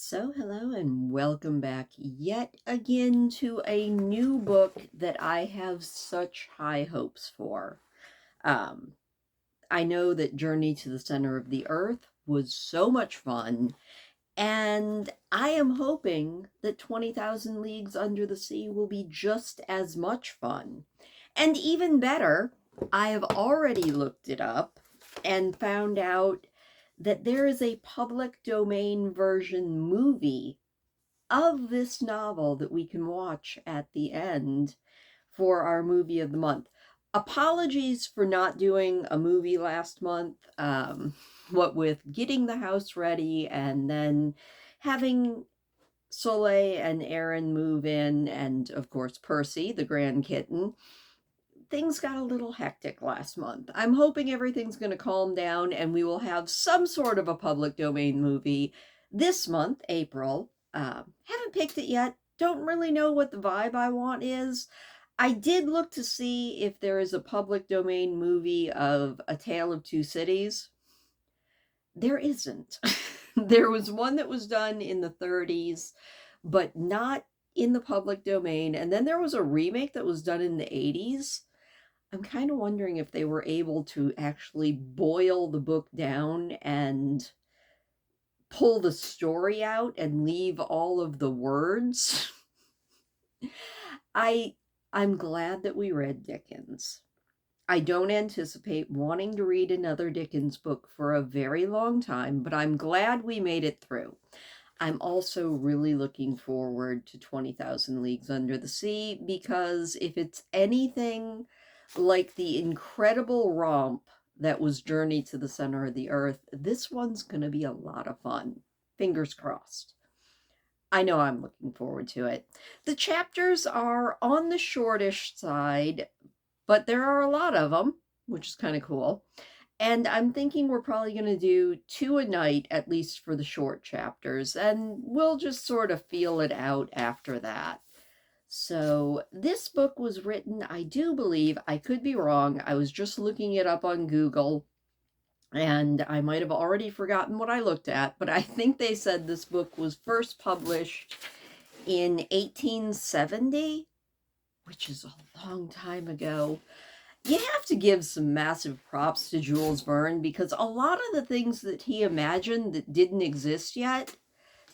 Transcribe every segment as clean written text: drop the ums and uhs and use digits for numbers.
So, hello and welcome back yet again to a new book that I have such high hopes for. Um, I know that Journey to the Center of the Earth was so much fun, and I am hoping that 20,000 Leagues Under the Sea will be just as much fun. And even better, I have already looked it up and found out that there is a public domain version movie of this novel that we can watch at the end for our movie of the month. Apologies for not doing a movie last month. What with getting the house ready and then having Soleil and Aaron move in, and of course Percy, the grand kitten, things got a little hectic last month. I'm hoping everything's going to calm down and we will have some sort of a public domain movie this month, April. Haven't picked it yet. Don't really know what the vibe I want is. I did look to see if there is a public domain movie of A Tale of Two Cities. There isn't. There was one that was done in the 30s, but not in the public domain. And then there was a remake that was done in the 80s. I'm kind of wondering if they were able to actually boil the book down and pull the story out and leave all of the words. I I'm glad that we read Dickens. I don't anticipate wanting to read another Dickens book for a very long time, but I'm glad we made it through. I'm also really looking forward to 20,000 Leagues Under the Sea because if it's anything like the incredible romp that was Journey to the Center of the Earth, this one's going to be a lot of fun. Fingers crossed. I know I'm looking forward to it. The chapters are on the shortish side, but there are a lot of them, which is kind of cool. And I'm thinking we're probably going to do 2 a night, at least for the short chapters, and we'll just sort of feel it out after that. So this book was written, I do believe, I could be wrong, I was just looking it up on Google, and I might have already forgotten what I looked at, but I think they said this book was first published in 1870, which is a long time ago. You have to give some massive props to Jules Verne because a lot of the things that he imagined that didn't exist yet,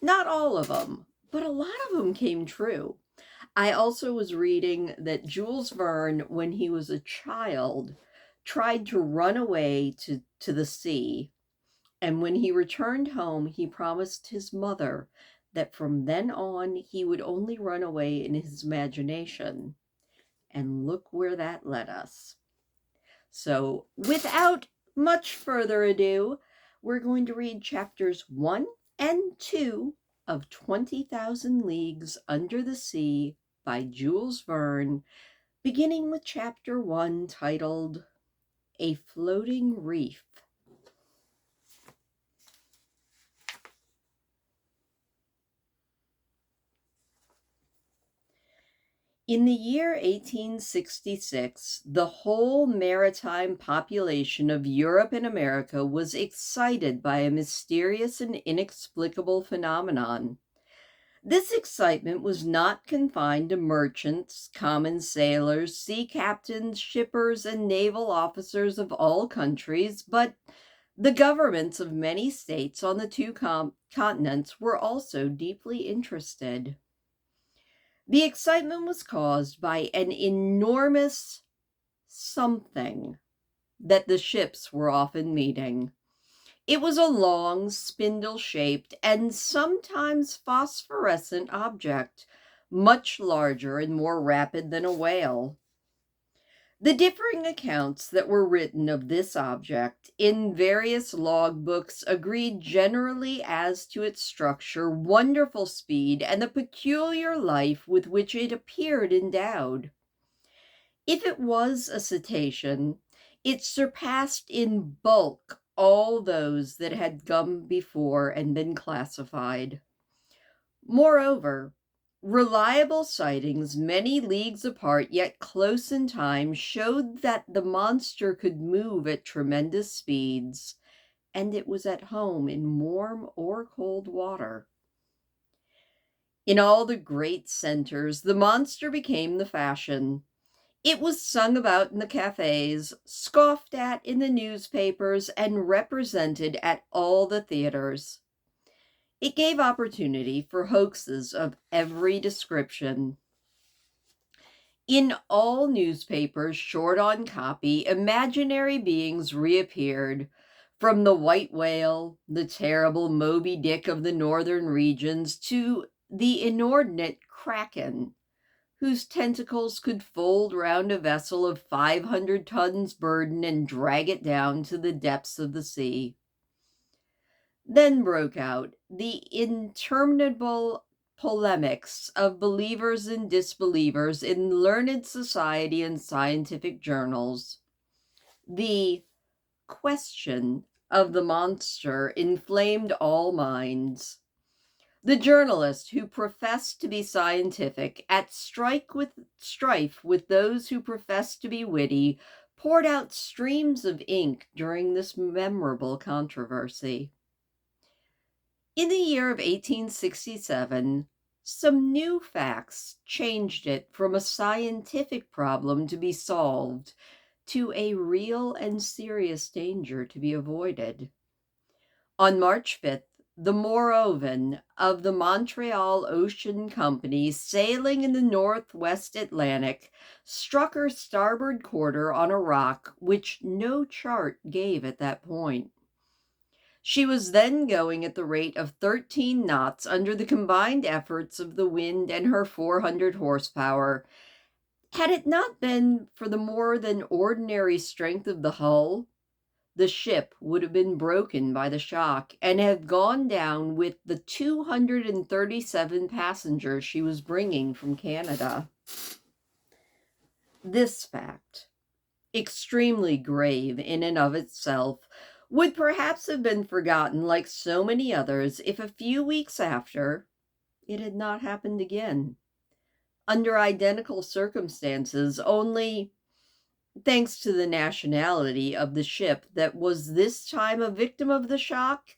not all of them, but a lot of them came true. I also was reading that Jules Verne, when he was a child, tried to run away to the sea. And when he returned home, he promised his mother that from then on he would only run away in his imagination. And look where that led us. So, without much further ado, we're going to read chapters 1 and 2 of 20,000 Leagues Under the Sea by Jules Verne, beginning with chapter 1 titled A Floating Reef. In the year 1866, the whole maritime population of Europe and America was excited by a mysterious and inexplicable phenomenon. This excitement was not confined to merchants, common sailors, sea captains, shippers, and naval officers of all countries, but the governments of many states on the two continents were also deeply interested. The excitement was caused by an enormous something that the ships were often meeting. It was a long, spindle-shaped, and sometimes phosphorescent object, much larger and more rapid than a whale. The differing accounts that were written of this object in various logbooks agreed generally as to its structure, wonderful speed, and the peculiar life with which it appeared endowed. If it was a cetacean, it surpassed in bulk all those that had come before and been classified. Moreover, reliable sightings many leagues apart yet close in time showed that the monster could move at tremendous speeds, and it was at home in warm or cold water. In all the great centers, the monster became the fashion. It was sung about in the cafes, scoffed at in the newspapers, and represented at all the theaters. It gave opportunity for hoaxes of every description. In all newspapers short on copy, imaginary beings reappeared, from the white whale, the terrible Moby Dick of the northern regions, to the inordinate kraken, whose tentacles could fold round a vessel of 500 tons burden and drag it down to the depths of the sea. Then broke out the interminable polemics of believers and disbelievers in learned society and scientific journals. The question of the monster inflamed all minds. The journalist who professed to be scientific, at strife with those who professed to be witty, poured out streams of ink during this memorable controversy. In the year of 1867, some new facts changed it from a scientific problem to be solved to a real and serious danger to be avoided. On March 5th, the Morrovan of the Montreal Ocean Company, sailing in the northwest Atlantic, struck her starboard quarter on a rock which no chart gave at that point. She was then going at the rate of 13 knots under the combined efforts of the wind and her 400 horsepower. Had it not been for the more than ordinary strength of the hull, the ship would have been broken by the shock and have gone down with the 237 passengers she was bringing from Canada. This fact, extremely grave in and of itself, would perhaps have been forgotten like so many others if a few weeks after it had not happened again, under identical circumstances, only, thanks to the nationality of the ship that was this time a victim of the shock,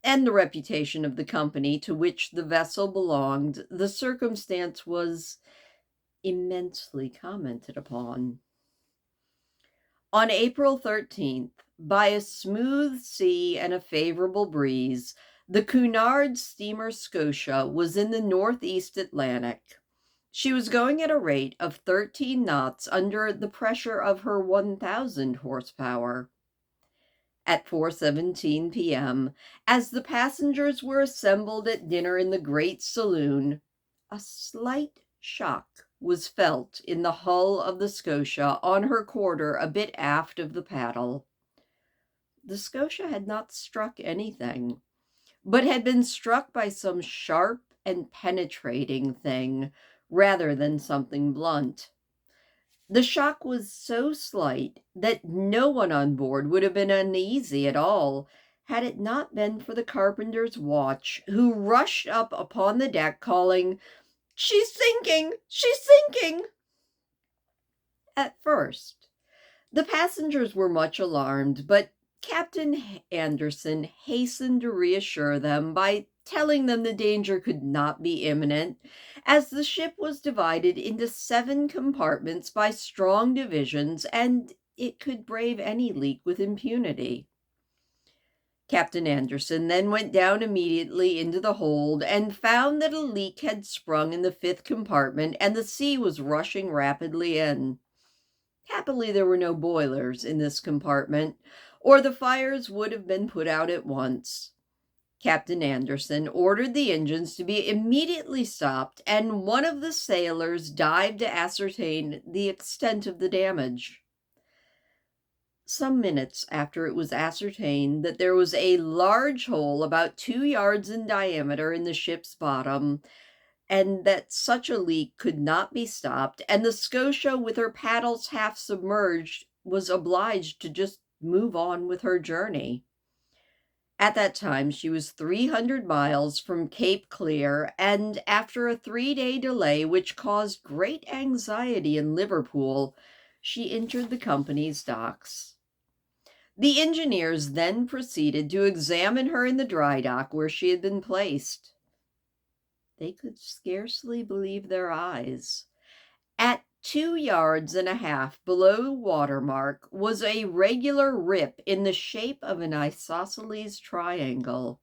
and the reputation of the company to which the vessel belonged, the circumstance was immensely commented upon. On April 13th, by a smooth sea and a favorable breeze, the Cunard steamer Scotia was in the northeast Atlantic. She was going at a rate of 13 knots under the pressure of her 1,000 horsepower. At 4:17 p.m., as the passengers were assembled at dinner in the great saloon, a slight shock was felt in the hull of the Scotia on her quarter a bit aft of the paddle. The Scotia had not struck anything, but had been struck by some sharp and penetrating thing rather than something blunt. The shock was so slight that no one on board would have been uneasy at all, had it not been for the carpenter's watch, who rushed up upon the deck calling, "She's sinking! She's sinking!" At first, the passengers were much alarmed, but Captain Anderson hastened to reassure them by telling them the danger could not be imminent, as the ship was divided into 7 compartments by strong divisions, and it could brave any leak with impunity. Captain Anderson then went down immediately into the hold and found that a leak had sprung in the 5th compartment and the sea was rushing rapidly in. Happily, there were no boilers in this compartment, or the fires would have been put out at once. Captain Anderson ordered the engines to be immediately stopped, and one of the sailors dived to ascertain the extent of the damage. Some minutes after it was ascertained that there was a large hole about 2 yards in diameter in the ship's bottom, and that such a leak could not be stopped, and the Scotia, with her paddles half submerged, was obliged to just move on with her journey. At that time, she was 300 miles from Cape Clear, and after a 3-day delay, which caused great anxiety in Liverpool, she entered the company's docks. The engineers then proceeded to examine her in the dry dock where she had been placed. They could scarcely believe their eyes. At 2.5 yards below water mark was a regular rip in the shape of an isosceles triangle.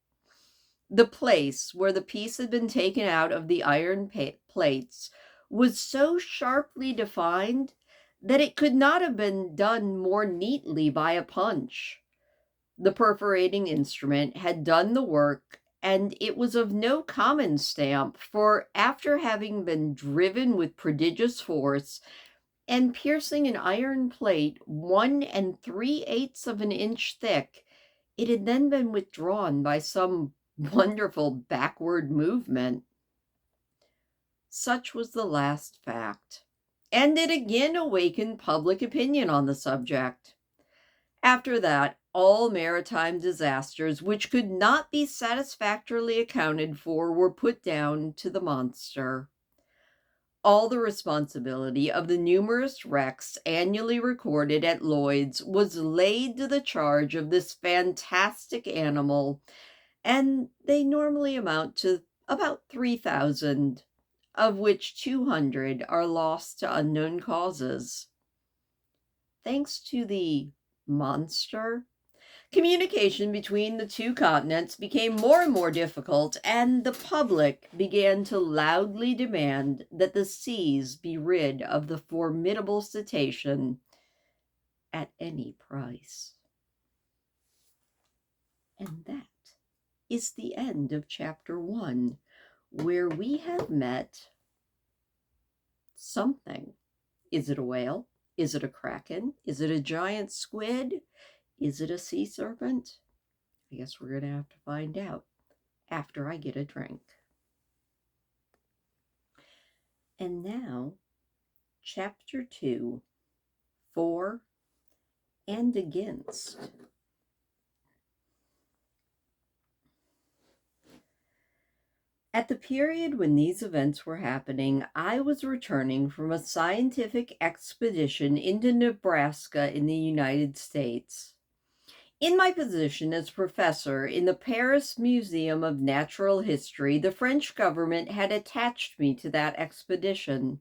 The place where the piece had been taken out of the iron plates was so sharply defined that it could not have been done more neatly by a punch. The perforating instrument had done the work, and it was of no common stamp, for after having been driven with prodigious force and piercing an iron plate 1 3/8 of an inch thick, it had then been withdrawn by some wonderful backward movement. Such was the last fact, and it again awakened public opinion on the subject. After that, all maritime disasters which could not be satisfactorily accounted for were put down to the monster. All the responsibility of the numerous wrecks annually recorded at Lloyd's was laid to the charge of this fantastic animal, and they normally amount to about 3,000, of which 200 are lost to unknown causes. Thanks to the monster, communication between the two continents became more and more difficult, and the public began to loudly demand that the seas be rid of the formidable cetacean at any price. And that is the end of chapter 1, where we have met something. Is it a whale? Is it a kraken? Is it a giant squid? Is it a sea serpent? I guess we're going to have to find out after I get a drink. And now, chapter 2, For and Against. At the period when these events were happening, I was returning from a scientific expedition into Nebraska in the United States. In my position as professor in the Paris Museum of Natural History, the French government had attached me to that expedition.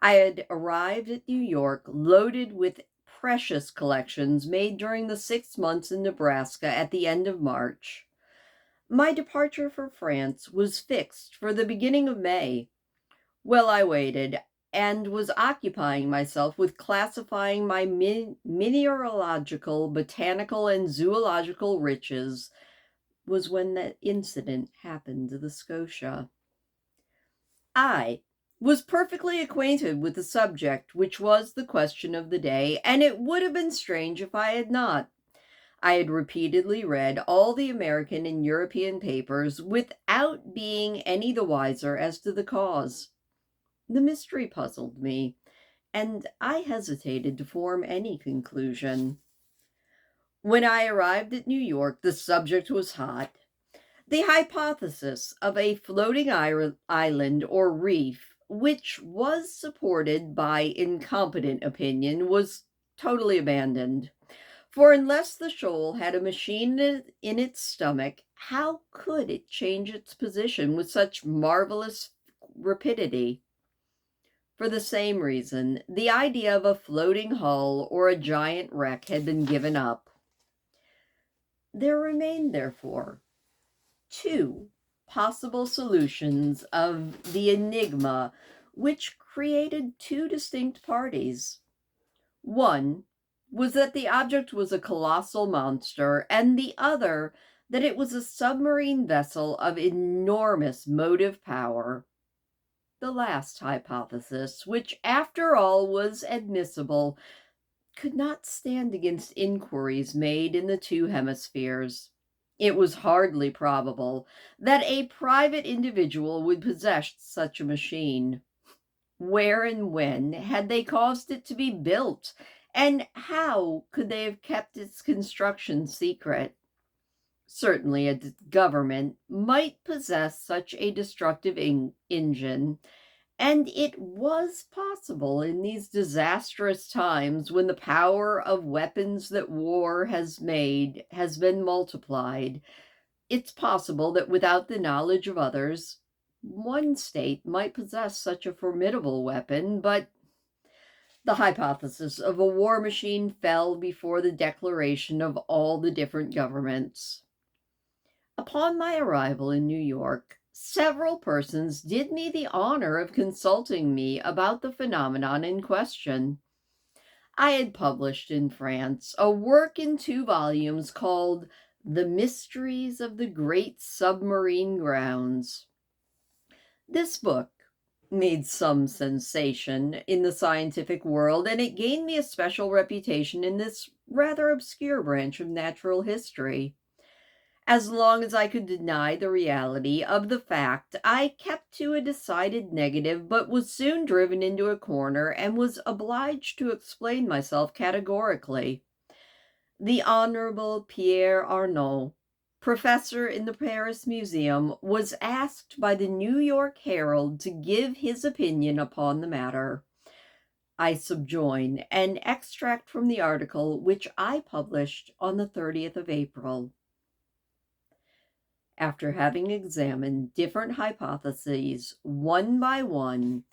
I had arrived at New York loaded with precious collections made during the 6 months in Nebraska at the end of March. My departure for France was fixed for the beginning of May. Well, I waited and was occupying myself with classifying my mineralogical, botanical, and zoological riches, was when that incident happened to the Scotia. I was perfectly acquainted with the subject, which was the question of the day, and it would have been strange if I had not. I had repeatedly read all the American and European papers without being any the wiser as to the cause. The mystery puzzled me, and I hesitated to form any conclusion. When I arrived at New York, the subject was hot. The hypothesis of a floating island or reef, which was supported by incompetent opinion, was totally abandoned. For unless the shoal had a machine in its stomach, how could it change its position with such marvelous rapidity? For the same reason, the idea of a floating hull or a giant wreck had been given up. There remained, therefore, 2 possible solutions of the enigma, which created 2 distinct parties. One was that the object was a colossal monster, and the other that it was a submarine vessel of enormous motive power. The last hypothesis, which after all was admissible, could not stand against inquiries made in the 2 hemispheres. It was hardly probable that a private individual would possess such a machine. Where and when had they caused it to be built, and how could they have kept its construction secret? Certainly a government might possess such a destructive engine, and it was possible in these disastrous times when the power of weapons that war has made has been multiplied. It's possible that without the knowledge of others, One state might possess such a formidable weapon, but the hypothesis of a war machine fell before the declaration of all the different governments. Upon my arrival in New York, several persons did me the honor of consulting me about the phenomenon in question. I had published in France a work in 2 volumes called The Mysteries of the Great Submarine Grounds. This book made some sensation in the scientific world, and it gained me a special reputation in this rather obscure branch of natural history. As long as I could deny the reality of the fact, I kept to a decided negative, but was soon driven into a corner and was obliged to explain myself categorically. The Honorable Pierre Arnault, professor in the Paris Museum, was asked by the New York Herald to give his opinion upon the matter. I subjoin an extract from the article which I published on the 30th of April. After having examined different hypotheses one by one,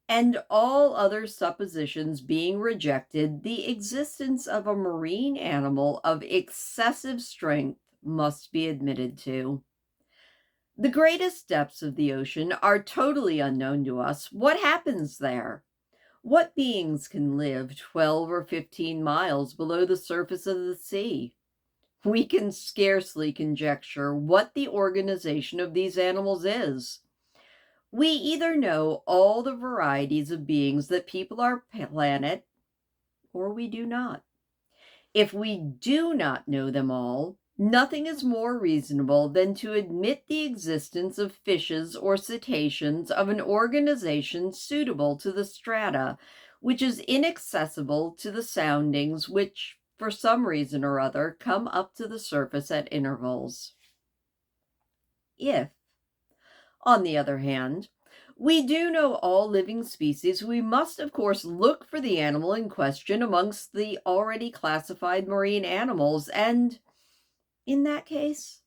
and all other suppositions being rejected, the existence of a marine animal of excessive strength must be admitted to. The greatest depths of the ocean are totally unknown to us. What happens there? What beings can live 12 or 15 miles below the surface of the sea? We can scarcely conjecture what the organization of these animals is. We either know all the varieties of beings that people our planet, or we do not. If we do not know them all, nothing is more reasonable than to admit the existence of fishes or cetaceans of an organization suitable to the strata, which is inaccessible to the soundings which, for some reason or other, come up to the surface at intervals. If, on the other hand, we do know all living species, we must, of course, look for the animal in question amongst the already classified marine animals, and in that case,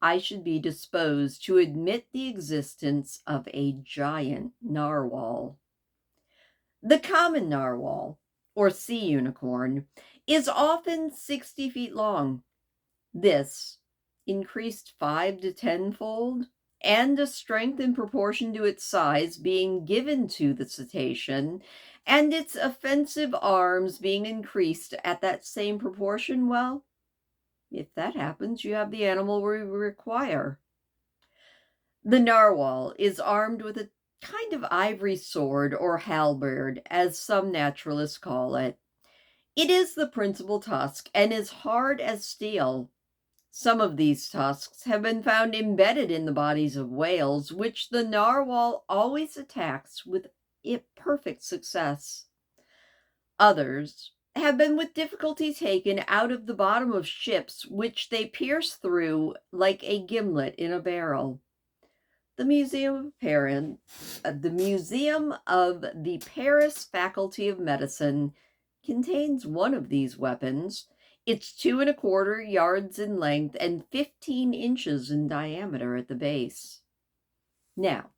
I should be disposed to admit the existence of a giant narwhal. The common narwhal, or sea unicorn, is often 60 feet long. This, increased 5 to 10-fold, and a strength in proportion to its size being given to the cetacean, and its offensive arms being increased at that same proportion, well, if that happens, you have the animal we require. The narwhal is armed with a kind of ivory sword, or halberd, as some naturalists call it. It is the principal tusk and is hard as steel. Some of these tusks have been found embedded in the bodies of whales, which the narwhal always attacks with perfect success. Others have been with difficulty taken out of the bottom of ships, which they pierce through like a gimlet in a barrel. The Museum of the Paris Faculty of Medicine contains one of these weapons. It's 2¼ yards in length and 15 inches in diameter at the base. Now,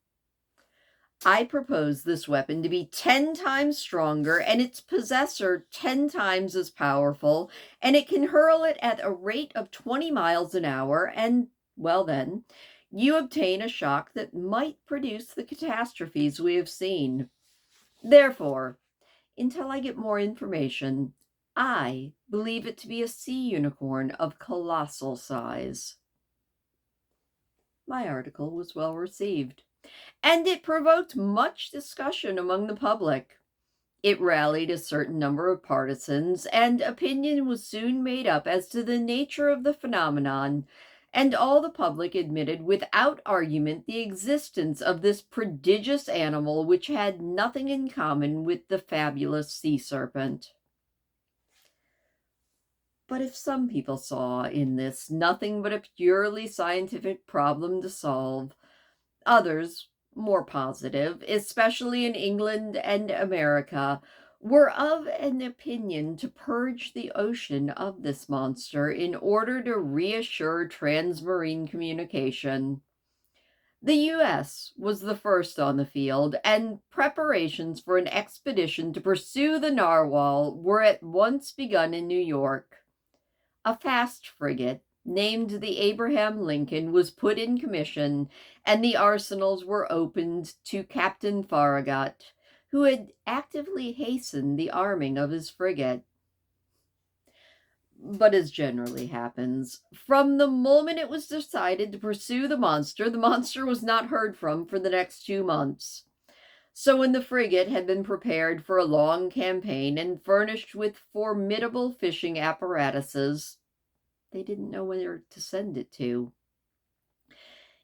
I propose this weapon to be 10 times stronger and its possessor 10 times as powerful, and it can hurl it at a rate of 20 miles an hour, and, well then, you obtain a shock that might produce the catastrophes we have seen. Therefore, until I get more information, I believe it to be a sea unicorn of colossal size. My article was well received, and it provoked much discussion among the public. It rallied a certain number of partisans, and opinion was soon made up as to the nature of the phenomenon, and all the public admitted without argument the existence of this prodigious animal which had nothing in common with the fabulous sea serpent. But if some people saw in this nothing but a purely scientific problem to solve, others, more positive, especially in England and America, were of an opinion to purge the ocean of this monster in order to reassure transmarine communication. The U.S. was the first on the field, and preparations for an expedition to pursue the narwhal were at once begun in New York. A fast frigate named the Abraham Lincoln was put in commission, and the arsenals were opened to Captain Farragut, who had actively hastened the arming of his frigate. But as generally happens, from the moment it was decided to pursue the monster was not heard from for the next 2 months. So when the frigate had been prepared for a long campaign and furnished with formidable fishing apparatuses, they didn't know where to send it to.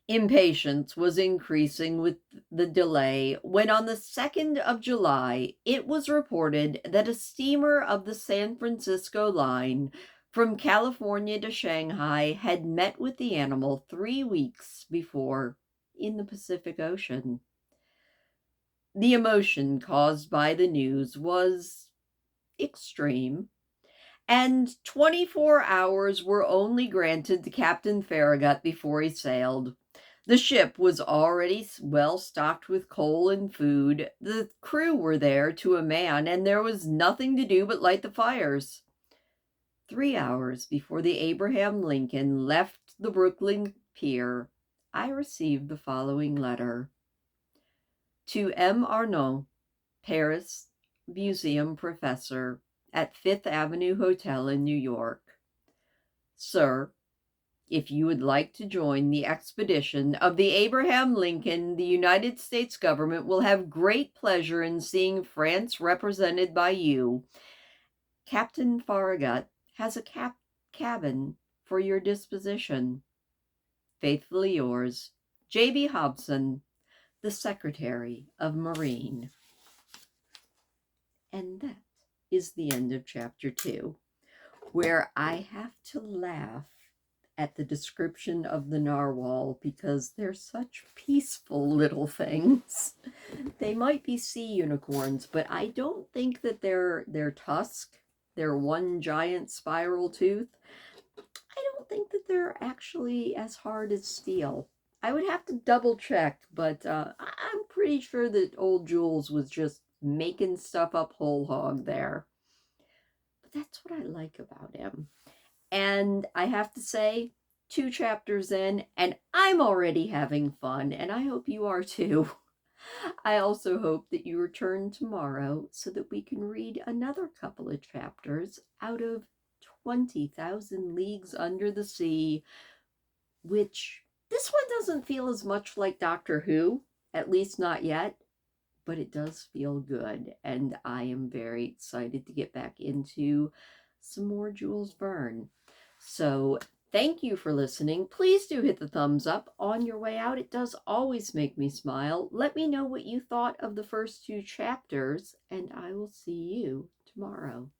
Impatience was increasing with the delay when, on the 2nd of July, it was reported that a steamer of the San Francisco line from California to Shanghai had met with the animal 3 weeks before in the Pacific Ocean. The emotion caused by the news was extreme, and 24 hours were only granted to Captain Farragut before he sailed. The ship was already well stocked with coal and food. The crew were there to a man, and there was nothing to do but light the fires. 3 hours before the Abraham Lincoln left the Brooklyn pier, I received the following letter. To M. Arnaud, Paris Museum Professor at Fifth Avenue Hotel in New York. Sir, if you would like to join the expedition of the Abraham Lincoln, the United States government will have great pleasure in seeing France represented by you. Captain Farragut has a cabin for your disposition. Faithfully yours, J.B. Hobson, the Secretary of Marine. And that is the end of chapter 2, where I have to laugh at the description of the narwhal because they're such peaceful little things. They might be sea unicorns, but I don't think that their tusk, their one giant spiral tooth, I don't think that they're actually as hard as steel. I would have to double check, but I'm pretty sure that old Jules was just making stuff up whole hog there. But that's what I like about him. And I have to say, 2 chapters in, and I'm already having fun, and I hope you are too. I also hope that you return tomorrow so that we can read another couple of chapters out of 20,000 Leagues Under the Sea, which this one doesn't feel as much like Doctor Who, at least not yet, but it does feel good, and I am very excited to get back into some more Jules Verne. So thank you for listening. Please do hit the thumbs up on your way out. It does always make me smile. Let me know what you thought of the first 2 chapters, and I will see you tomorrow.